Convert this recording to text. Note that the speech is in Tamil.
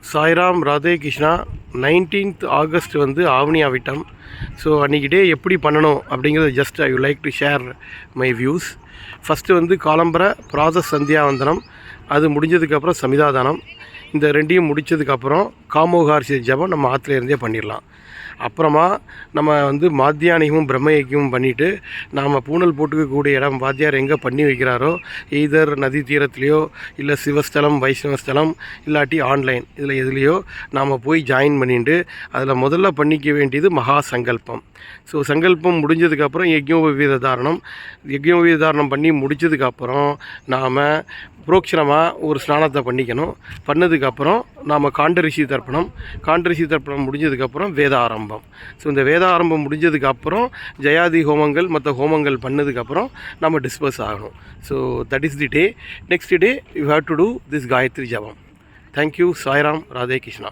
சாய்ராம் ராதே கிருஷ்ணா. 19th ஆகஸ்ட் வந்து ஆவணி ஆவிட்டம். ஸோ அன்றைக்கி டே எப்படி பண்ணணும் அப்படிங்கிறது just I would like to share my views. First வந்து காலம்பரை ப்ராசஸ் சந்தியாவந்தனம், அது முடிஞ்சதுக்கப்புறம் சமிதாதானம். இந்த ரெண்டையும் முடித்ததுக்கப்புறம் காமோகார்ஷி ஜபம் நம்ம ஆற்றுலேருந்தே பண்ணிடலாம். அப்புறமா நம்ம வந்து மாத்தியானிகமும் பிரம்மயக்கியமும் பண்ணிவிட்டு நாம் பூனல் போட்டுக்கக்கூடிய இடம் வாத்தியார் எங்கே பண்ணி வைக்கிறாரோ, ஈதர் நதி தீரத்துலேயோ இல்லை சிவஸ்தலம் வைஷ்ணவஸ்தலம் இல்லாட்டி ஆன்லைன் இதில் எதுலேயோ நாம் போய் ஜாயின் பண்ணிட்டு அதில் முதல்ல பண்ணிக்க வேண்டியது மகா சங்கல்பம். ஸோ சங்கல்பம் முடிஞ்சதுக்கப்புறம் யஜ்ஞோபவீத தாரணம் பண்ணி முடித்ததுக்கப்புறம் நாம் புரோக்ஷணமாக ஒரு ஸ்நானத்தை பண்ணிக்கணும். பண்ணதுக்கப்புறம் நாம் காண்டரிஷி தர்ப்பணம் முடிஞ்சதுக்கப்புறம் வேத ஆரம்பம். ஸோ இந்த வேத ஆரம்பம் முடிஞ்சதுக்கப்புறம் ஜயாதி ஹோமங்கள் மற்ற ஹோமங்கள் பண்ணதுக்கப்புறம் நம்ம டிஸ்பர்ஸ் ஆகணும். So that is the day. Next day you have to do this Gayatri ஜபம். தேங்க்யூ. சாய்ராம் ராதே கிருஷ்ணா.